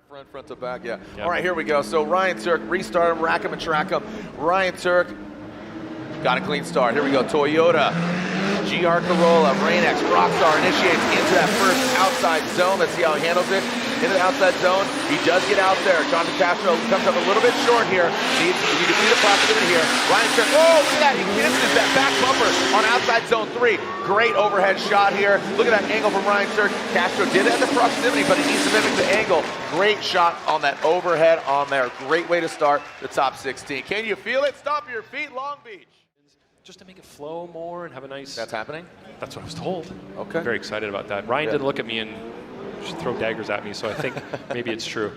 Front to back, yeah. Yep. All right, here we go. So Ryan Tuerck, restart him, rack him and track him. Ryan Tuerck got a clean start. Here we go. Toyota, GR Corolla, Rain-X, Rockstar initiates into that first outside zone. Let's see how he handles it. Into the outside zone. He does get out there. Castro comes up a little bit short here. You can see the proximity here. Ryan Tuerck, oh, look at that. He misses that back bumper on outside zone 3. Great overhead shot here. Look at that angle from Ryan Tuerck. Castro did have the proximity, but he needs to mimic the angle. Great shot on that overhead on there. Great way to start the top 16. Can you feel it? Stomp your feet, Long Beach. Just to make it flow more and have a nice... That's happening? That's what I was told. Okay. Very excited about that. Ryan didn't look at me and just throw daggers at me, so I think maybe it's true.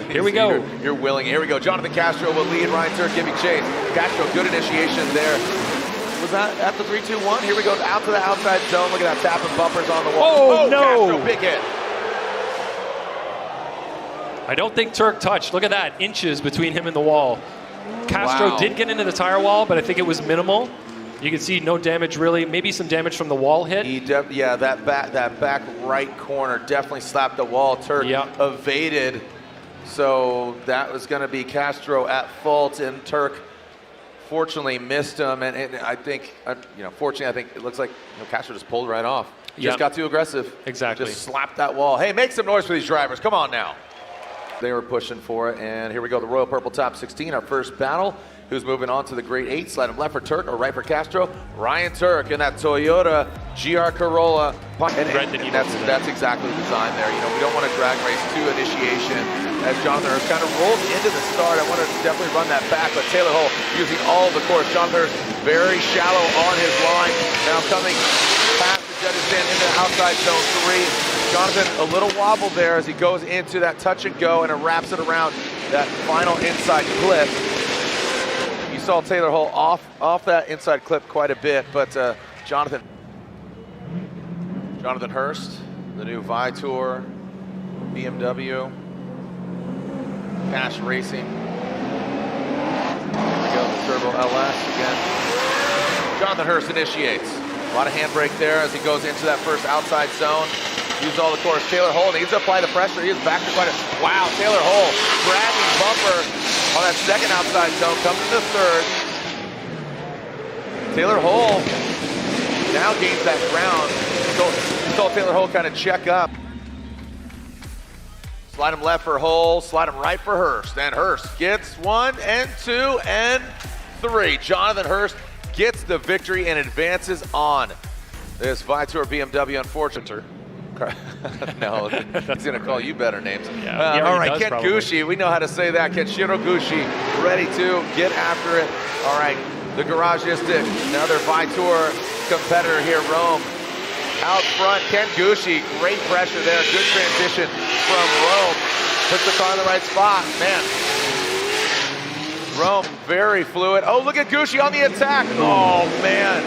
Here we go. You're willing. Here we go. Jonathan Castro will lead. Ryan Tuerck giving chase. Castro, good initiation there. Was that at the 3-2-1? Here we go. Out to the outside zone. Look at that, tapping bumpers on the wall. Oh, no. Castro, big hit. I don't think Tuerck touched. Look at that. Inches between him and the wall. Castro did get into the tire wall, but I think it was minimal. You can see no damage really, maybe some damage from the wall hit. Yeah, that back right corner definitely slapped the wall. Tuerck evaded, so that was going to be Castro at fault, and Tuerck fortunately missed him. And I think, fortunately, I think it looks like Castro just pulled right off. Just got too aggressive. Exactly. Just slapped that wall. Hey, make some noise for these drivers. Come on now. They were pushing for it, and here we go, the Royal Purple Top 16, our first battle. Who's moving on to the Grade 8? Slide him left for Tuerck or right for Castro. Ryan Tuerck in that Toyota GR Corolla. And that's exactly the design there. We don't want to drag race to initiation. As Jonathan Hurst kind of rolls into the start, I want to definitely run that back, but Taylor Hull using all of the course. Jonathan Hurst very shallow on his line. Now coming past the judges stand into the outside zone 3. Jonathan a little wobble there as he goes into that touch and go, and it wraps it around that final inside clip. You saw Taylor Hull off that inside clip quite a bit, but Jonathan Hurst, the new Vitor BMW, Cash Racing. Here we go, the Turbo LS again. Jonathan Hurst initiates. A lot of handbrake there as he goes into that first outside zone. Use all the course. Taylor Hull needs to apply the pressure. He is back to quite a... Wow, Taylor Hull dragging bumper on that second outside zone. Comes to the third. Taylor Hull now gains that ground. You saw Taylor Hull kind of check up. Slide him left for Hull. Slide him right for Hurst. And Hurst gets 1 and 2 and 3. Jonathan Hurst gets the victory and advances on this Vitor BMW, unfortunately. No, he's going to call you better names. Yeah, all right, Ken Gushi, we know how to say that. Kenshiro Gushi, ready to get after it. All right, the Garagistic, another Vitor competitor here, Rome. Out front, Ken Gushi, great pressure there, good transition from Rome. Puts the car in the right spot, man. Rome, very fluid. Oh, look at Gushi on the attack. Oh, man.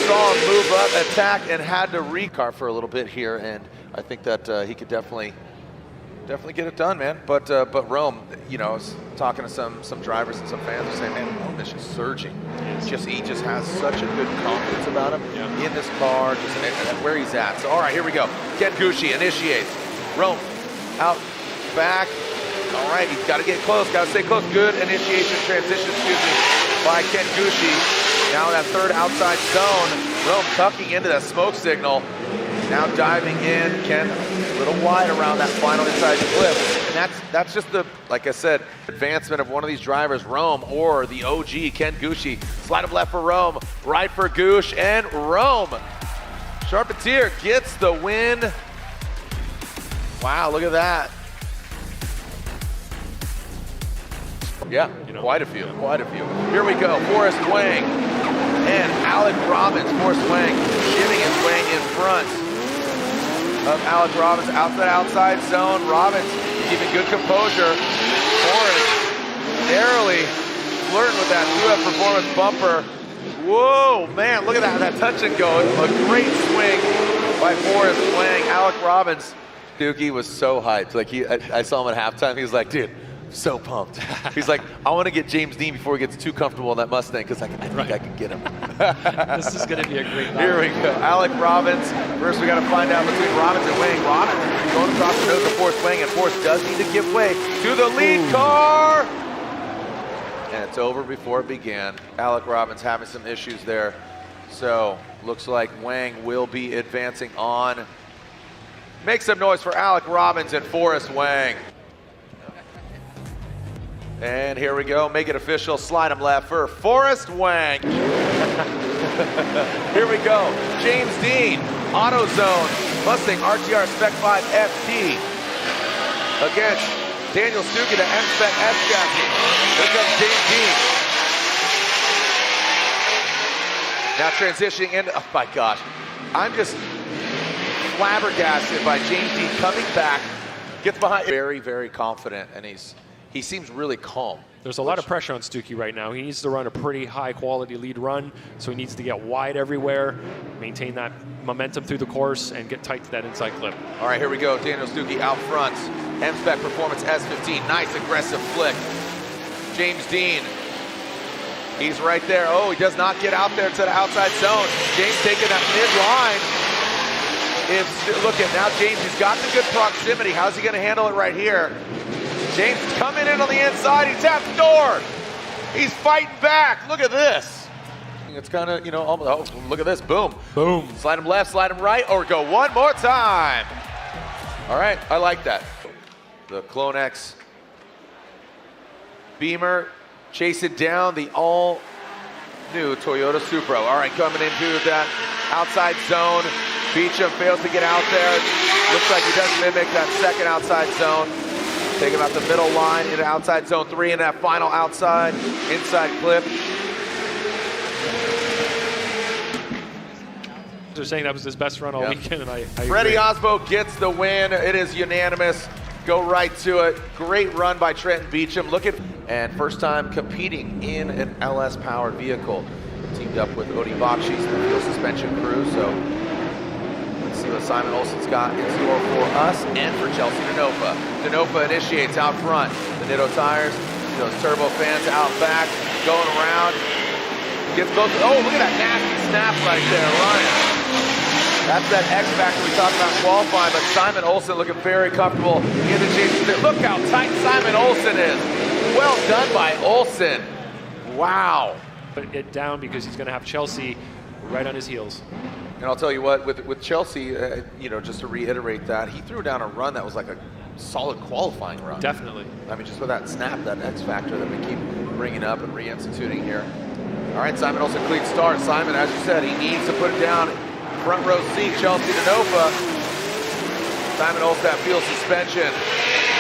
Saw him move up, attack, and had to recar for a little bit here, and I think that he could definitely get it done, man. But Rome, I was talking to some drivers and some fans are saying, man, Rome is just surging. He just has such a good confidence about him in this car, just where he's at. So all right, here we go. Ken Gushi initiates. Rome out back. All right, he's got to get close. Got to stay close. Good initiation transition, by Ken Gushi. Now that third outside zone, Rome tucking into that smoke signal. Now diving in, Ken a little wide around that final inside clip. And that's just the, like I said, advancement of one of these drivers, Rome or the OG, Ken Gushi. Slide him left for Rome, right for Gush, and Rome. Charpentier gets the win. Wow, look at that. Yeah, quite a few. Here we go, Forrest Wang and Alec Robbins. Forrest Wang shivving his way in front of Alec Robbins out that outside zone. Robbins keeping good composure. Forrest narrowly flirting with that 2F performance bumper. Whoa, man, look at that touch and go. A great swing by Forrest Wang. Alec Robbins, Dookie was so hyped. Like I saw him at halftime. He was like, dude, so pumped. He's like, I want to get James Deane before he gets too comfortable in that Mustang because I think I can get him. This is going to be a great battle. Here we go. Alec Robbins. First, we got to find out between Robbins and Wang. Robbins going across the nose of Forrest Wang, and Forrest does need to give way to the lead car. And it's over before it began. Alec Robbins having some issues there. So, looks like Wang will be advancing on. Make some noise for Alec Robbins and Forrest Wang. And here we go, make it official, slide him left for Forrest Wang. Here we go, James Deane, AutoZone, Mustang RTR Spec 5 FT against Daniel Stuke, the M-Spec S chassis. Here comes James Deane. Now transitioning into, oh my gosh, I'm just flabbergasted by James Deane coming back, gets behind, very, very confident, and he seems really calm. There's a lot of pressure on Stuke right now. He needs to run a pretty high quality lead run, so he needs to get wide everywhere, maintain that momentum through the course, and get tight to that inside clip. All right, here we go. Daniel Stuke out front. M-Spec Performance S15, nice aggressive flick. James Deane, he's right there. Oh, he does not get out there to the outside zone. James taking that mid-line. Look at now, James, he's got the good proximity. How's he gonna handle it right here? James coming in on the inside, he taps the door. He's fighting back, look at this. It's kind of, you know, oh, look at this, boom. Boom. Slide him left, slide him right, or go one more time. All right, I like that. The Clone X Beamer chasing down the all-new Toyota Supra. All right, coming into that outside zone. Beechum fails to get out there. Looks like he does mimic that second outside zone. Take him out the middle line into outside zone 3 in that final outside, inside clip. They're saying that was his best run all weekend, and I Freddie Aasbø gets the win. It is unanimous. Go right to it. Great run by Trenton Beechum. Look at, and first time competing in an LS-powered vehicle. Teamed up with Odi Bakshis, the fuel suspension crew, so let's see what Simen Olsen's got in store for us and for Chelsea Denofa. Denofa initiates out front. The Nitto tires, those turbo fans out back, going around. Gets both, oh, look at that nasty snap right there, Ryan. That's that X factor we talked about qualifying, but Simen Olsen looking very comfortable in the chase. Look how tight Simen Olsen is. Well done by Olsen. Wow. Put it down because he's going to have Chelsea right on his heels. And I'll tell you what, with Chelsea, you know, just to reiterate that, he threw down a run that was like a solid qualifying run. Definitely. I mean, just with that snap, that X factor that we keep bringing up and reinstituting here. All right, Simen Olsen, clean start. Simen, as you said, he needs to put it down. Front row seat, Chelsea Denofa. Simen Olsen, that field suspension.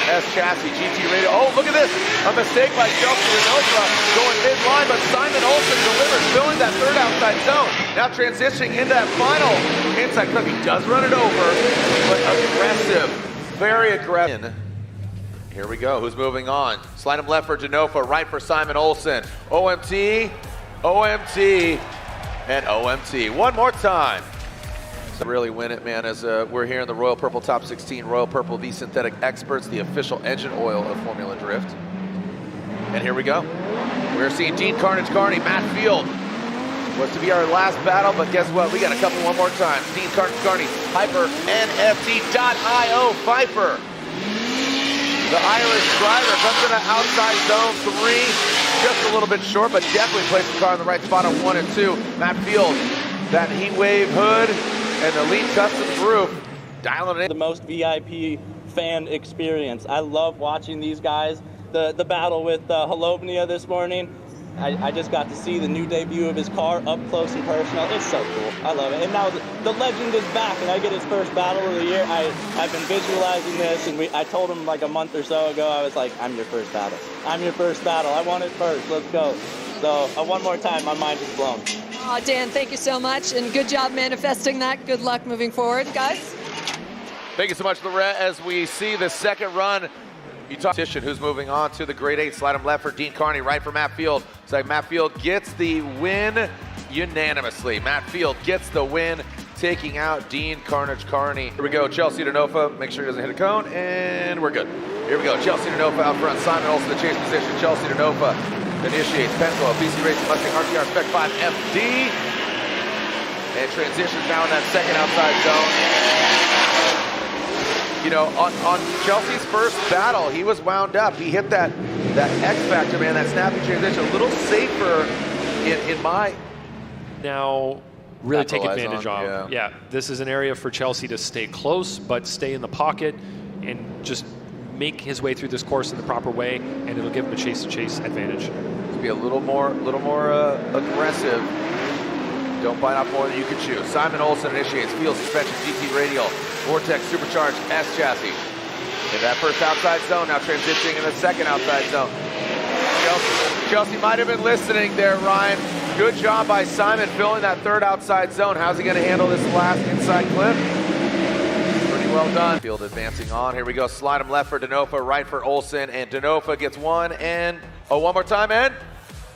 S chassis, GT radio. Oh, look at this. A mistake by Chelsea Denofa going mid-line, but Simen Olsen delivers, filling that third outside zone. Now transitioning into that final inside clip. He does run it over, but aggressive, very aggressive. Here we go, who's moving on? Slide him left for Denofa, right for Simen Olsen. OMT, OMT, and OMT. One more time. Really win it, man, as we're here in the Royal Purple Top 16. Royal Purple, the synthetic experts, the official engine oil of Formula Drift. And here we go. We're seeing Deane Kearney, Matt Field. Was to be our last battle, but guess what? We got a couple one more time. Deane Kearney, Hyper, NFT.io, Pfeiffer. The Irish driver comes in the outside zone 3. Just a little bit short, but definitely placed the car in the right spot on 1 and 2. Matt Field, that heat wave hood, and the Elite Customs roof, dialing it in. The most VIP fan experience. I love watching these guys. The battle with Holobnia this morning, I just got to see the new debut of his car up close and personal. It's so cool. I love it. And now the legend is back, and I get his first battle of the year. I've been visualizing this, and I told him like a month or so ago, I was like, I'm your first battle. I'm your first battle. I want it first. Let's go. So one more time, my mind is blown. Oh, Dan, thank you so much, and good job manifesting that. Good luck moving forward, guys. Thank you so much, Lorette, as we see the second run. You talk Titian, who's moving on to the grade 8. Slide him left for Deane Kearney, right for Matt Field. It's like Matt Field gets the win unanimously. Matt Field gets the win taking out Deane, Carnage, Kearney. Here we go, Chelsea Denofa, make sure he doesn't hit a cone, and we're good. Here we go, Chelsea Denofa out front, Simen Olsen, the chase position, Chelsea Denofa initiates, Penfold, BC Racing, Mustang, RTR, Spec 5, FD, and transitions now in that second outside zone. You know, on Chelsea's first battle, he was wound up. He hit that X factor, man, that snappy transition, a little safer in my... Now, really take advantage on, of. Yeah, this is an area for Chelsea to stay close, but stay in the pocket and just make his way through this course in the proper way, and it'll give him a chase-to-chase advantage. Be a little more aggressive. Don't bite off more than you can chew. Simen Olsen initiates, field suspension, GT radial, Vortex supercharged S chassis. In that first outside zone, now transitioning in the second outside zone. Chelsea might have been listening there, Ryan. Good job by Simen filling that third outside zone. How's he gonna handle this last inside clip? Pretty well done. Field advancing on. Here we go, slide him left for Denofa, right for Olsen, and Denofa gets one, and, oh, one more time, and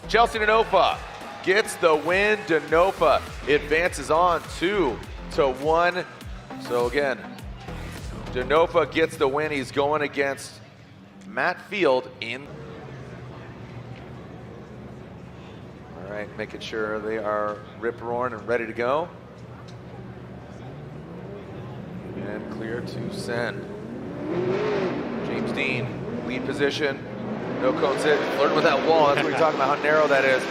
Chelsea Denofa gets the win. Denofa advances on 2-1. So again, Denofa gets the win. He's going against Matt Field in. All right, making sure they are rip-roaring and ready to go. And clear to send. James Deane, lead position. No cones hit. Flirting with that wall. That's what you're talking about, how narrow that is.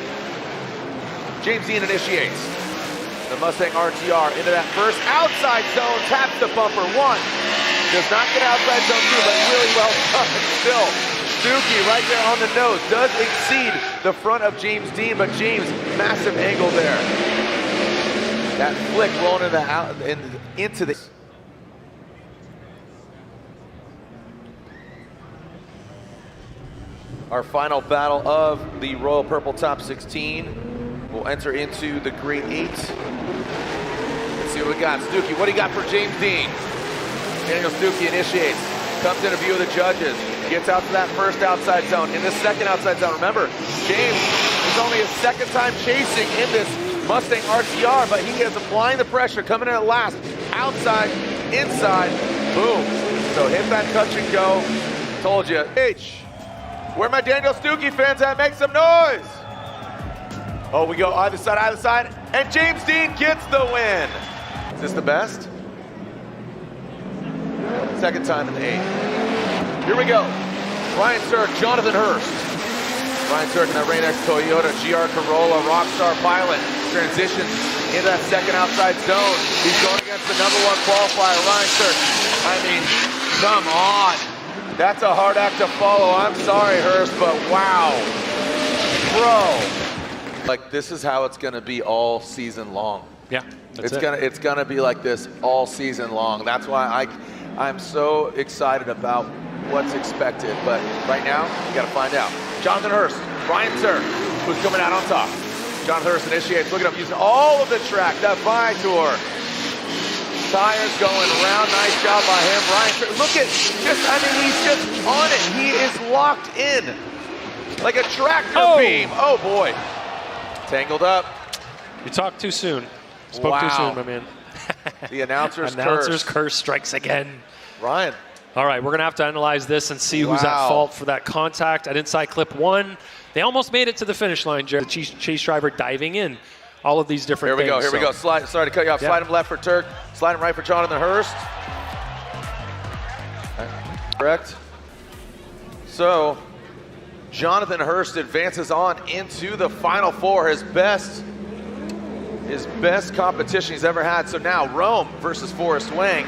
James Deane initiates. The Mustang RTR into that first outside zone. Taps the bumper. One. Does not get outside zone two, but really well done still. Stuke right there on the nose. Does exceed the front of James Deane, but James, massive angle there. That flick rolling into the Our final battle of the Royal Purple Top 16. We'll enter into the Grade 8. Let's see what we got. Stuke, what do you got for James Deane? Daniel Stuke initiates, comes into view of the judges, gets out to that first outside zone. In the second outside zone, remember, James is only his second time chasing in this Mustang RTR, but he is applying the pressure, coming in at last, outside, inside, boom. So hit that touch and go. Told you. Where my Daniel Stuke fans at? Make some noise. Oh, we go either side, and James Deane gets the win. Is this the best? Second time in the 8. Here we go. Ryan Tuerck, Jonathan Hurst. Ryan Tuerck in that Rain X Toyota GR Corolla Rockstar Pilot transitions into that second outside zone. He's going against the #1 qualifier, Ryan Tuerck. I mean, come on. That's a hard act to follow. I'm sorry, Hurst, but wow. Bro. Like, this is how it's gonna be all season long. Yeah, it's gonna be like this all season long. That's why I'm so excited about what's expected. But right now, you gotta find out. Jonathan Hurst, Ryan Tuerck, who's coming out on top. Jonathan Hurst initiates, look at him using all of the track, that Tour. Tires going around, nice job by him. Ryan Tuerck, look at, he's just on it. He is locked in like a tractor beam. Oh boy. Tangled up. You talked too soon. Spoke too soon, my man. The announcer's curse strikes again. Ryan. All right, we're going to have to analyze this and see who's at fault for that contact at inside clip 1. They almost made it to the finish line, Jared. The chase driver diving in. All of these different things. Here we go. Slide, sorry to cut you off. Slide him left for Tuerck. Slide him right for Jonathan Hurst. Correct. So, Jonathan Hurst advances on into the Final Four, his best competition he's ever had. So now Rome versus Forrest Wang.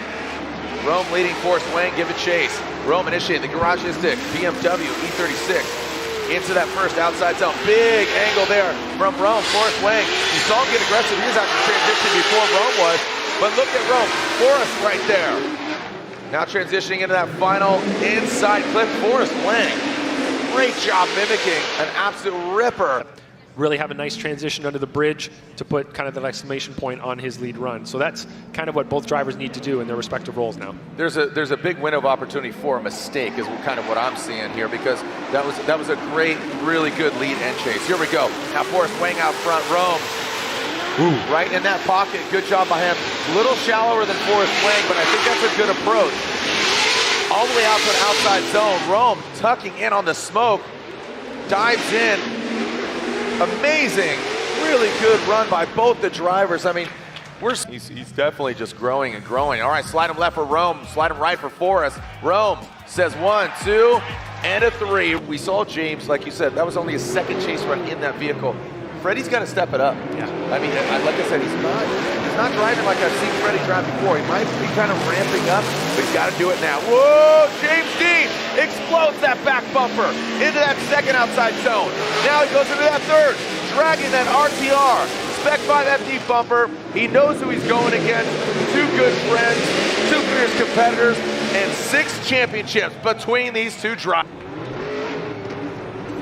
Rome leading Forrest Wang, give a chase. Rome initiating the garageistic BMW E36 into that first outside zone. Big angle there from Rome. Forrest Wang, you saw him get aggressive. He was actually transitioning before Rome was. But look at Rome, Forrest right there. Now transitioning into that final inside clip, Forrest Wang. Great job mimicking an absolute ripper. Really have a nice transition under the bridge to put kind of an exclamation point on his lead run. So that's kind of what both drivers need to do in their respective roles now. There's a big window of opportunity for a mistake is kind of what I'm seeing here, because that was a great, really good lead and chase. Here we go. Now Forrest Wang out front. Rome right in that pocket. Good job by him. A little shallower than Forrest Wang, but I think that's a good approach. All the way out to the outside zone. Rome tucking in on the smoke. Dives in. Amazing. Really good run by both the drivers. I mean, he's definitely just growing and growing. All right, slide him left for Rome. Slide him right for Forrest. Rome says 1, 2, and a 3. We saw James, like you said, that was only his second chase run in that vehicle. Freddie's got to step it up. Yeah. I mean, like I said, he's not driving like I've seen Freddie drive before. He might be kind of ramping up, but he's got to do it now. Whoa! James Deane explodes that back bumper into that second outside zone. Now he goes into that third, dragging that RTR. Spec 5 FD bumper. He knows who he's going against. 2 good friends, 2 fierce competitors, and 6 championships between these 2 drivers.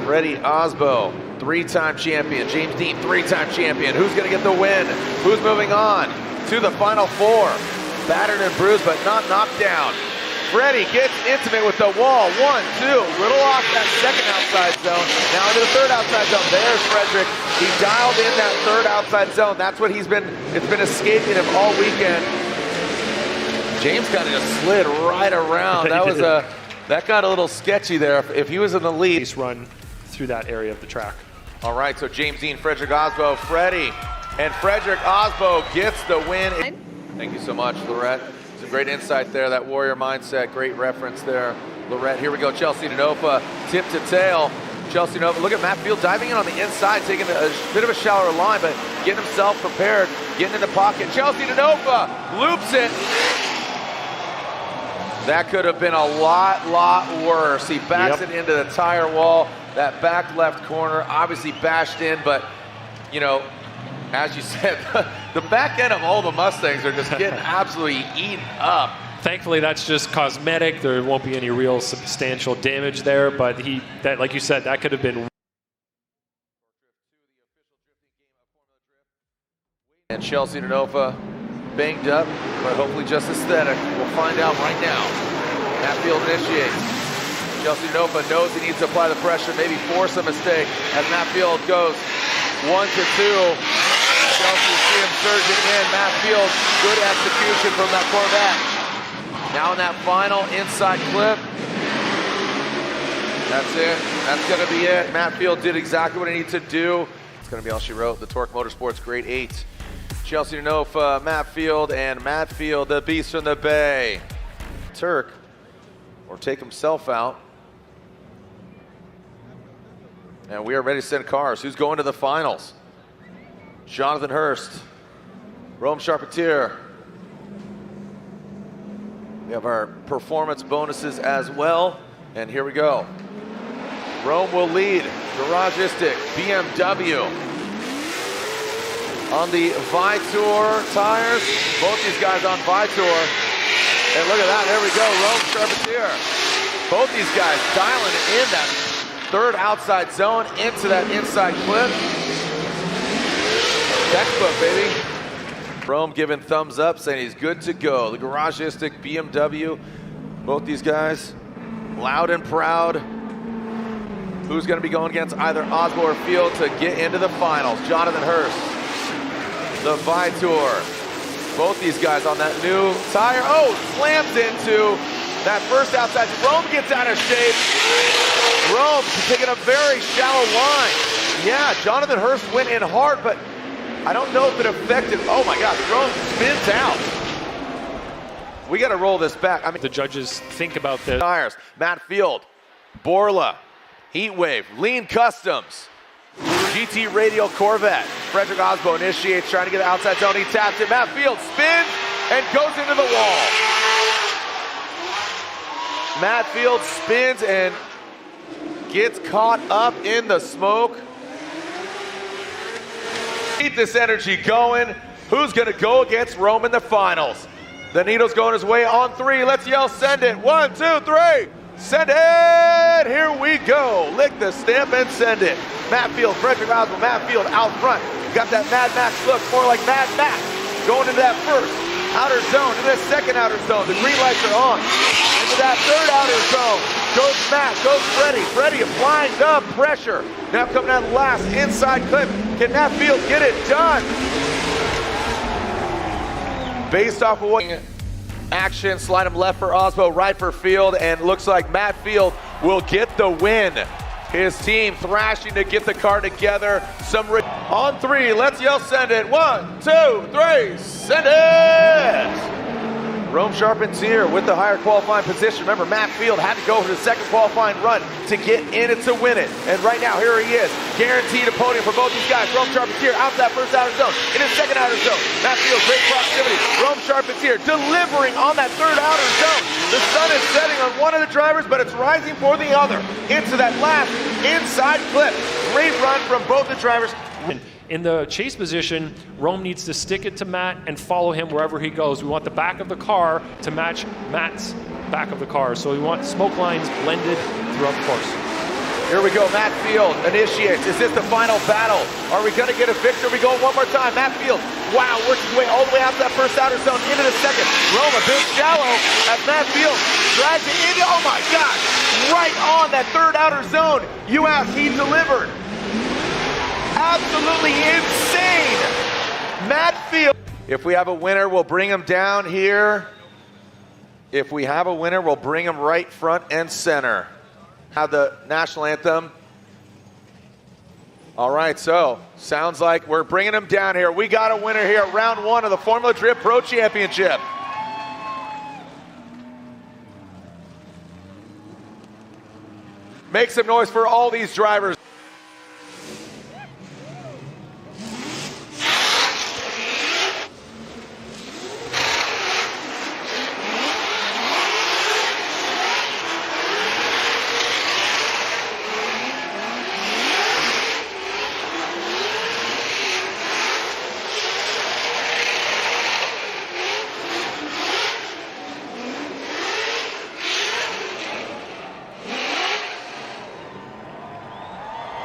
Freddie Aasbø, 3-time champion. James Deane, 3-time champion. Who's going to get the win? Who's moving on to the final 4? Battered and bruised, but not knocked down. Freddie gets intimate with the wall. 1, 2, little off that second outside zone. Now into the third outside zone. There's Fredric. He dialed in that third outside zone. That's what it's been escaping him all weekend. James kind of just slid right around. That got a little sketchy there. If he was in the lead. Run through that area of the track. All right, so James Deane, Fredric Aasbø, Freddie, and Fredric Aasbø gets the win. Thank you so much, Lorette. Some great insight there, that warrior mindset, great reference there, Lorette. Here we go, Chelsea Denofa, tip to tail. Chelsea Denofa, look at Matt Field diving in on the inside, taking a bit of a shallower line, but getting himself prepared, getting in the pocket. Chelsea Denofa loops it. That could have been a lot worse. He backs it into the tire wall. That back left corner obviously bashed in, but, you know, as you said, the back end of all the Mustangs are just getting absolutely eaten up. Thankfully, that's just cosmetic. There won't be any real substantial damage there, but like you said, that could have been. And Chelsea Denofa banged up, but hopefully just aesthetic. We'll find out right now. Matt Field initiates. Chelsea Denofa knows he needs to apply the pressure, maybe force a mistake as Matt Field goes 1 to 2. Chelsea see him surging in. Matt Field, good execution from that Corvette. Now in that final inside clip. That's it. That's going to be it. Matt Field did exactly what he needed to do. It's going to be all she wrote. The Tuerck Motorsports Grade 8. Chelsea Denofa, Matt Field, and Matt Field, the beast from the Bay. Tuerck, or take himself out. And we are ready to send cars. Who's going to the finals? Jonathan Hurst, Rome Charpentier. We have our performance bonuses as well. And here we go. Rome will lead. Garagistic BMW. On the Vitour tires. Both these guys on Vitour. And look at that, there we go, Rome Charpentier. Both these guys dialing in that third outside zone into that inside clip. Textbook, baby. Rome giving thumbs up, saying he's good to go. The Garagistic BMW, both these guys, loud and proud. Who's gonna be going against either Aasbø or Field to get into the finals? Jonathan Hurst, the Vitour. Both these guys on that new tire. Oh, slams into that first outside. Rome gets out of shape. Rome taking a very shallow line. Yeah, Jonathan Hurst went in hard, but I don't know if it affected. Oh my gosh, Rome spins out. We got to roll this back. I mean, the judges think about this. Tires. Matt Field, Borla, Heatwave, Lean Customs, GT Radial Corvette. Fredric Aasbø initiates, trying to get the outside zone. He taps it. Matt Field spins and goes into the wall. Matt Field spins and gets caught up in the smoke. Keep this energy going. Who's going to go against Rome in the finals? The needle's going his way on 3. Let's yell, send it. 1, 2, 3. Send it! Here we go. Lick the stamp and send it. Matt Field, Fredric Aasbø, Matt Field out front. Got that Mad Max look, more like Mad Max. Going into that first outer zone, into that second outer zone. The green lights are on. Into that third outer zone. Goes Matt, goes Freddie. Freddie applying the pressure. Now coming out last inside clip. Can Matt Field get it done? based off of what action, slide him left for Aasbø, right for Field, and looks like Matt Field will get the win. His team thrashing to get the car together. On three, let's yell send it. 1, 2, 3, send it! Rome Charpentier with the higher qualifying position. Remember, Matt Field had to go for the second qualifying run to get in it to win it. And right now, here he is. Guaranteed a podium for both these guys. Rome Charpentier out that first outer zone. In his second outer zone. Matt Field, great proximity. Rome Charpentier delivering on that third outer zone. The sun is setting on one of the drivers, but it's rising for the other. Into that last inside clip. Great run from both the drivers. In the chase position, Rome needs to stick it to Matt and follow him wherever he goes. We want the back of the car to match Matt's back of the car. So we want smoke lines blended throughout the course. Here we go, Matt Field initiates. Is this the final battle? Are we gonna get a victory? We go one more time. Matt Field, wow, works his way all the way out to that first outer zone, into the second. Rome a bit shallow as Matt Field drags it into, oh my gosh, right on that third outer zone. You asked, he delivered. Absolutely insane. Matt Field. If we have a winner, we'll bring him down here. If we have a winner, we'll bring him right front and center. Have the national anthem. All right, so sounds like we're bringing him down here. We got a winner here, round one of the Formula Drift Pro Championship. Make some noise for all these drivers.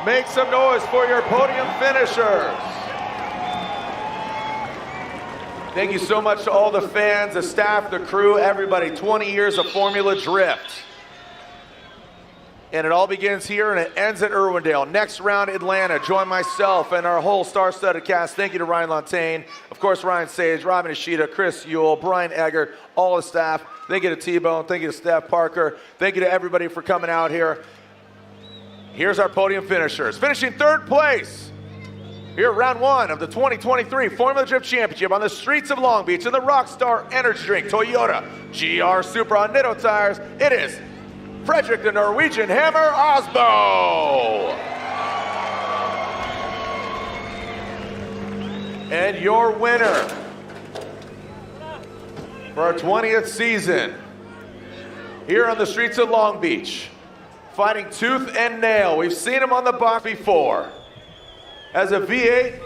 Make some noise for your podium finishers. Thank you so much to all the fans, the staff, the crew, everybody. 20 years of Formula Drift. And it all begins here and it ends at Irwindale. Next round, Atlanta. Join myself and our whole star-studded cast. Thank you to Ryan Lantagne, of course, Ryan Sage, Robin Ishida, Chris Ewell, Brian Egger, all the staff. Thank you to T-Bone. Thank you to Steph Parker. Thank you to everybody for coming out here. Here's our podium finishers. Finishing third place here, round one of the 2023 Formula Drift Championship on the streets of Long Beach in the Rockstar Energy Drink Toyota GR Supra on Nitto tires. It is Fredric the Norwegian Hammer Aasbø. And your winner for our 20th season here on the streets of Long Beach, fighting tooth and nail. We've seen him on the box before. Has a V8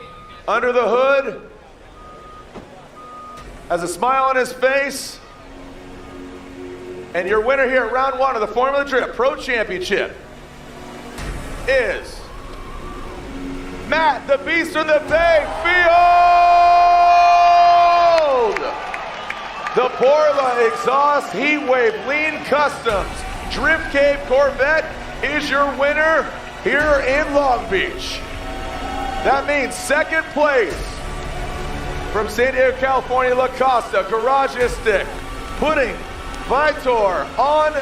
under the hood, has a smile on his face, and your winner here at round one of the Formula Drift Pro Championship is Matt the Beast from the Bay Field! The Porla Exhaust Heatwave Lean Customs Drift Cave Corvette is your winner here in Long Beach. That means second place from San Diego, California, La Costa, Garagistic, putting Vitor on